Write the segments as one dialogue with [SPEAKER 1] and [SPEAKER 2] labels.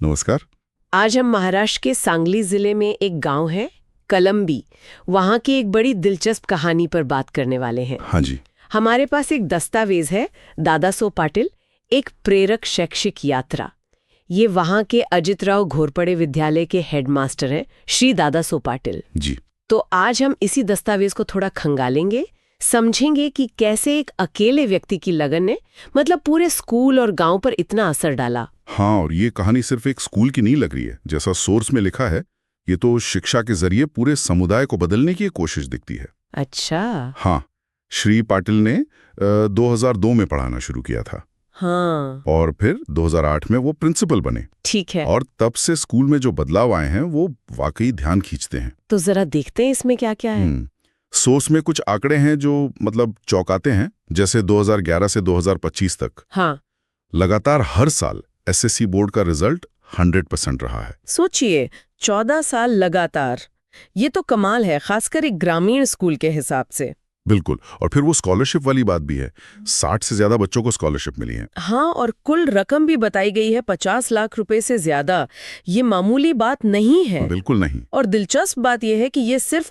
[SPEAKER 1] नमस्कार।
[SPEAKER 2] आज हम महाराष्ट्र के सांगली जिले में एक गांव है कलंबी, वहां की एक बड़ी दिलचस्प कहानी पर बात करने वाले हैं।
[SPEAKER 1] हाँ जी।
[SPEAKER 2] हमारे पास एक दस्तावेज है, दादासो पाटिल, एक प्रेरक शैक्षिक यात्रा। ये वहां के अजितराव घोरपड़े विद्यालय के हेडमास्टर हैं, श्री दादासो पाटिल
[SPEAKER 1] जी।
[SPEAKER 2] तो आज हम इसी दस्तावेज को थोड़ा खंगालेंगे, समझेंगे कि कैसे एक अकेले व्यक्ति की लगन ने पूरे स्कूल और गांव पर इतना असर डाला।
[SPEAKER 1] हाँ, और ये कहानी सिर्फ एक स्कूल की नहीं लग रही है। जैसा सोर्स में लिखा है, ये तो शिक्षा के जरिए पूरे समुदाय को बदलने की एक कोशिश दिखती है।
[SPEAKER 2] अच्छा।
[SPEAKER 1] हाँ, श्री पाटिल ने 2002 में पढ़ाना शुरू किया था।
[SPEAKER 2] हाँ।
[SPEAKER 1] और फिर 2008 में वो प्रिंसिपल बने।
[SPEAKER 2] ठीक है।
[SPEAKER 1] और तब से स्कूल में जो बदलाव आए हैं वो वाकई ध्यान खींचते हैं।
[SPEAKER 2] तो जरा देखते हैं इसमें क्या क्या है।
[SPEAKER 1] सोर्स में कुछ आंकड़े हैं जो चौंकाते हैं। जैसे 2011 से 2025 तक
[SPEAKER 2] हाँ,
[SPEAKER 1] लगातार हर साल एसएससी बोर्ड का रिजल्ट 100% रहा है।
[SPEAKER 2] सोचिए, 14 साल लगातार। ये तो कमाल है, खासकर एक ग्रामीण स्कूल के हिसाब से।
[SPEAKER 1] बिल्कुल। और फिर वो स्कॉलरशिप वाली बात भी है। 60 से ज्यादा बच्चों को स्कॉलरशिप मिली है।
[SPEAKER 2] हाँ, और कुल रकम भी बताई गई है 50 लाख रुपए से ज्यादा। ये मामूली बात नहीं है।
[SPEAKER 1] बिल्कुल नहीं।
[SPEAKER 2] और दिलचस्प बात यह है कि ये सिर्फ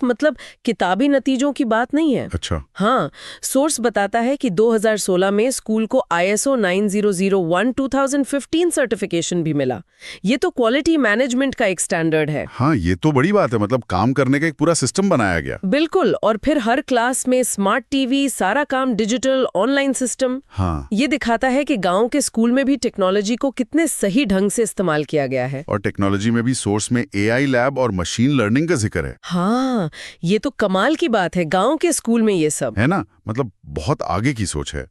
[SPEAKER 2] किताबी नतीजों की बात नहीं है।
[SPEAKER 1] अच्छा।
[SPEAKER 2] हाँ, सोर्स बताता है कि 2016 में स्कूल को ISO 9001:2015 सर्टिफिकेशन भी मिला। ये तो क्वालिटी मैनेजमेंट का एक स्टैंडर्ड है।
[SPEAKER 1] हाँ, ये तो बड़ी बात है। काम करने का एक पूरा सिस्टम बनाया गया।
[SPEAKER 2] बिल्कुल। और फिर हर क्लास में स्मार्ट टीवी, सारा काम डिजिटल, ऑनलाइन सिस्टम।
[SPEAKER 1] हाँ।
[SPEAKER 2] ये दिखाता है कि गांव के स्कूल में भी टेक्नोलॉजी को कितने सही ढंग से इस्तेमाल किया गया है।
[SPEAKER 1] और टेक्नोलॉजी में भी सोर्स में AI लैब और मशीन लर्निंग का जिक्र है।
[SPEAKER 2] हाँ, ये तो कमाल की बात है, गांव के स्कूल में ये सब
[SPEAKER 1] है ना। बहुत आगे की सोच है।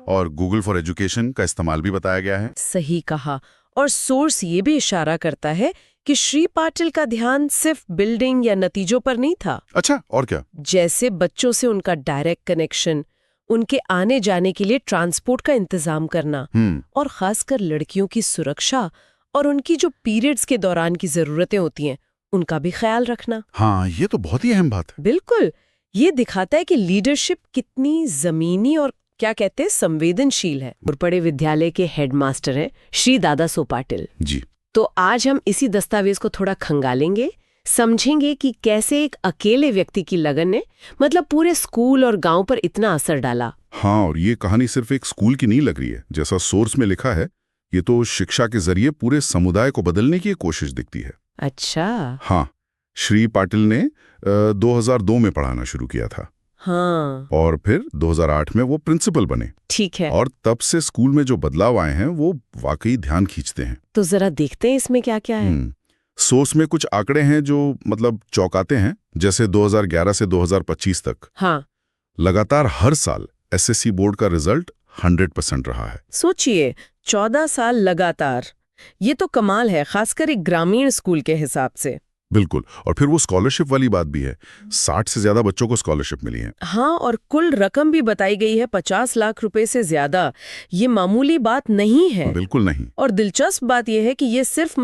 [SPEAKER 1] और गूगल फॉर एजुकेशन का इस्तेमाल भी बताया गया है।
[SPEAKER 2] सही कहा। और सोर्स ये भी इशारा करता है कि श्री पाटिल का ध्यान सिर्फ बिल्डिंग या नतीजों पर नहीं था।
[SPEAKER 1] अच्छा, और क्या?
[SPEAKER 2] जैसे बच्चों से उनका डायरेक्ट कनेक्शन, उनके आने जाने के लिए ट्रांसपोर्ट का इंतजाम करना, और खासकर लड़कियों की सुरक्षा और उनकी जो पीरियड्स के दौरान की जरूरतें होती हैं, उनका भी ख्याल रखना।
[SPEAKER 1] हाँ, ये तो बहुत ही अहम बात है।
[SPEAKER 2] बिल्कुल। ये दिखाता है कि लीडरशिप कितनी जमीनी और संवेदनशील है। घोरपड़े विद्यालय के हेडमास्टर हैं श्री दादासो पाटिल
[SPEAKER 1] जी।
[SPEAKER 2] तो आज हम इसी दस्तावेज को थोड़ा खंगालेंगे, समझेंगे कि कैसे एक अकेले व्यक्ति की लगन ने पूरे स्कूल और गांव पर इतना असर डाला।
[SPEAKER 1] हाँ, और ये कहानी सिर्फ एक स्कूल की नहीं लग रही है। जैसा सोर्स में लिखा है, ये तो शिक्षा के जरिए पूरे समुदाय को बदलने की एक कोशिश दिखती है।
[SPEAKER 2] अच्छा।
[SPEAKER 1] हाँ, श्री पाटिल ने 2002 में पढ़ाना शुरू किया था।
[SPEAKER 2] हाँ।
[SPEAKER 1] और फिर 2008 में वो प्रिंसिपल बने।
[SPEAKER 2] ठीक है।
[SPEAKER 1] और तब से स्कूल में जो बदलाव आए हैं वो वाकई ध्यान खींचते हैं।
[SPEAKER 2] तो जरा देखते हैं इसमें क्या क्या है।
[SPEAKER 1] सोर्स में कुछ आंकड़े हैं जो चौंकाते हैं। जैसे 2011 से 2025 तक
[SPEAKER 2] हाँ,
[SPEAKER 1] लगातार हर साल एसएससी बोर्ड का रिजल्ट 100% रहा है।
[SPEAKER 2] सोचिए, 14 साल लगातार। ये तो कमाल है, खासकर एक ग्रामीण स्कूल के हिसाब से।
[SPEAKER 1] बिल्कुल। और फिर वो स्कॉलरशिप वाली बात भी है। 60 से ज्यादा बच्चों को स्कॉलरशिप मिली है।
[SPEAKER 2] हाँ, और कुल रकम भी बताई गई है 50 लाख रुपए से ज्यादा। ये मामूली बात नहीं है।
[SPEAKER 1] बिल्कुल नहीं।
[SPEAKER 2] और दिलचस्प बात यह है कि ये सिर्फ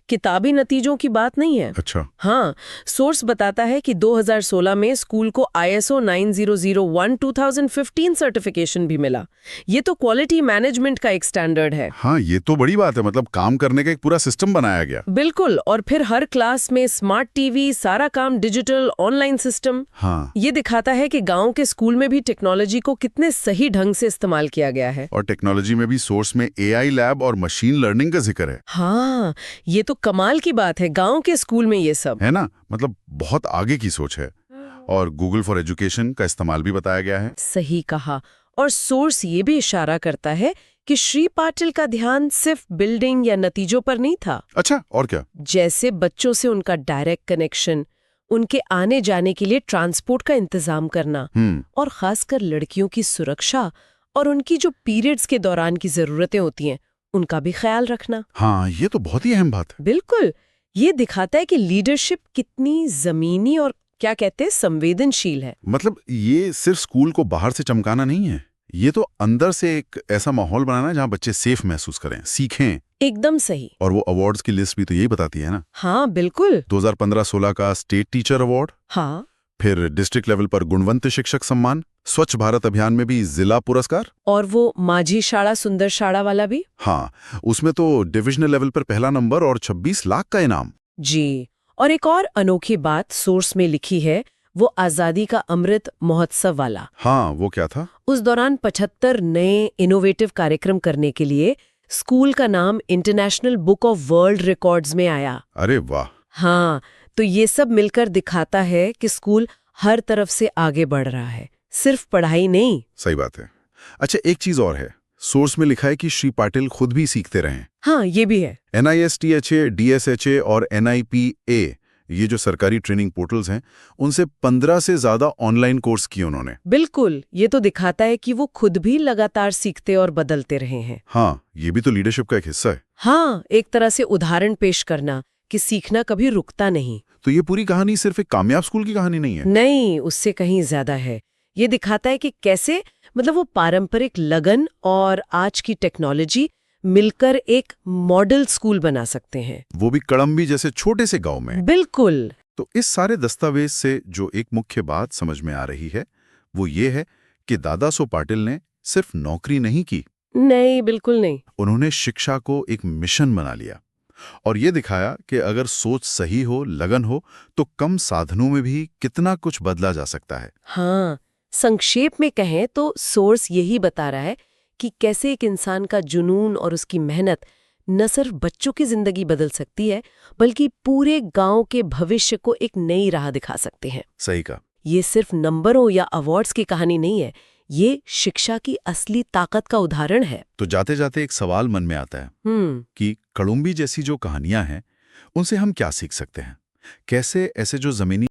[SPEAKER 2] किताबी नतीजों की बात नहीं है।
[SPEAKER 1] अच्छा।
[SPEAKER 2] हाँ, सोर्स बताता है कि 2016 में स्कूल को ISO 9001:2015 सर्टिफिकेशन भी मिला। ये तो क्वालिटी मैनेजमेंट का एक स्टैंडर्ड है।
[SPEAKER 1] हाँ, ये तो बड़ी बात है। काम करने का एक पूरा सिस्टम बनाया गया।
[SPEAKER 2] बिल्कुल। और फिर हर क्लास में स्मार्ट टीवी, सारा काम डिजिटल, ऑनलाइन सिस्टम।
[SPEAKER 1] हाँ।
[SPEAKER 2] ये दिखाता है कि गांव के स्कूल में भी टेक्नोलॉजी को कितने सही ढंग से इस्तेमाल किया गया है।
[SPEAKER 1] और टेक्नोलॉजी में भी सोर्स में AI लैब और मशीन लर्निंग का जिक्र है।
[SPEAKER 2] हाँ, ये तो कमाल की बात है, गांव के स्कूल में ये सब
[SPEAKER 1] है ना। बहुत आगे की सोच है। और गूगल फॉर एजुकेशन का इस्तेमाल भी बताया गया है।
[SPEAKER 2] सही कहा। और सोर्स ये भी इशारा करता है कि श्री पाटिल का ध्यान सिर्फ बिल्डिंग या नतीजों पर नहीं था।
[SPEAKER 1] अच्छा, और क्या?
[SPEAKER 2] जैसे बच्चों से उनका डायरेक्ट कनेक्शन, उनके आने जाने के लिए ट्रांसपोर्ट का इंतजाम करना, और खासकर लड़कियों की सुरक्षा और उनकी जो पीरियड्स के दौरान की जरूरतें होती हैं, उनका भी ख्याल रखना।
[SPEAKER 1] हाँ, ये तो बहुत ही अहम बात है।
[SPEAKER 2] बिल्कुल। ये दिखाता है कि लीडरशिप कितनी जमीनी और संवेदनशील है।
[SPEAKER 1] ये सिर्फ स्कूल को बाहर से चमकाना नहीं है। ये तो अंदर से एक ऐसा माहौल बनाना है जहाँ बच्चे सेफ महसूस करें, सीखें।
[SPEAKER 2] एकदम सही।
[SPEAKER 1] और वो अवार्ड्स की लिस्ट भी तो यही बताती है ना।
[SPEAKER 2] हाँ, बिल्कुल।
[SPEAKER 1] 2015-16 का स्टेट टीचर अवार्ड।
[SPEAKER 2] हाँ।
[SPEAKER 1] फिर डिस्ट्रिक्ट लेवल पर गुणवंत शिक्षक सम्मान। स्वच्छ भारत अभियान में भी जिला पुरस्कार।
[SPEAKER 2] और वो माझी शाला सुंदर शाला वाला भी।
[SPEAKER 1] हाँ, उसमें तो डिविजनल लेवल पर पहला नंबर और 26 लाख का इनाम।
[SPEAKER 2] जी, और एक और अनोखी बात सोर्स में लिखी है, वो आजादी का अमृत महोत्सव वाला।
[SPEAKER 1] हाँ, वो क्या था?
[SPEAKER 2] उस दौरान 75 नए इनोवेटिव कार्यक्रम करने के लिए स्कूल का नाम international book of world records में आया।
[SPEAKER 1] अरे वाह।
[SPEAKER 2] हाँ, तो ये सब मिलकर दिखाता है कि स्कूल हर तरफ से आगे बढ़ रहा है, सिर्फ पढ़ाई नहीं।
[SPEAKER 1] सही बात है। अच्छा, एक चीज और है, सोर्स में लिखा है कि श्री पाटिल खुद भी सीखते रहे।
[SPEAKER 2] हाँ, ये भी है।
[SPEAKER 1] NISTHA, DSHA और NIPA, ये जो सरकारी ट्रेनिंग पोर्टल्स हैं, उनसे 15 से ज्यादा ऑनलाइन कोर्स किए उन्होंने।
[SPEAKER 2] बिल्कुल, ये तो दिखाता है कि वो खुद भी लगातार सीखते और बदलते रहे हैं।
[SPEAKER 1] हाँ, ये भी तो लीडरशिप का एक हिस्सा है।
[SPEAKER 2] हाँ, एक तरह से उदाहरण पेश करना कि सीखना कभी रुकता नहीं।
[SPEAKER 1] तो ये पूरी कहानी सिर्फ एक कामयाब स्कूल की कहानी नहीं है।
[SPEAKER 2] नहीं, उससे कहीं ज्यादा है। ये दिखाता है कि कैसे वो पारंपरिक लगन और आज की टेक्नोलॉजी मिलकर एक मॉडल स्कूल बना सकते हैं।
[SPEAKER 1] वो भी कड़म्बी जैसे छोटे से गांव में।
[SPEAKER 2] बिल्कुल।
[SPEAKER 1] तो इस सारे दस्तावेज से जो एक मुख्य बात समझ में आ रही है, वो ये है कि दादा सो पाटिल ने सिर्फ नौकरी नहीं की।
[SPEAKER 2] नहीं, बिल्कुल नहीं।
[SPEAKER 1] उन्होंने शिक्षा को एक मिशन बना लिया और ये दिखाया कि अगर सोच सही हो, लगन हो, तो कम साधनों में भी कितना कुछ बदला जा सकता है।
[SPEAKER 2] हाँ, संक्षेप में कहें तो सोर्स यही बता रहा है कि कैसे एक इंसान का जुनून और उसकी मेहनत न सिर्फ बच्चों की जिंदगी बदल सकती है, बल्कि पूरे गांव के भविष्य को एक नई राह दिखा सकते हैं।
[SPEAKER 1] सही कहा।
[SPEAKER 2] ये सिर्फ नंबरों या अवार्ड्स की कहानी नहीं है, ये शिक्षा की असली ताकत का उदाहरण है।
[SPEAKER 1] तो जाते जाते एक सवाल मन में आता है कि कड़ुम्बी जैसी जो कहानियां हैं, उनसे हम क्या सीख सकते हैं? कैसे ऐसे जो जमीनी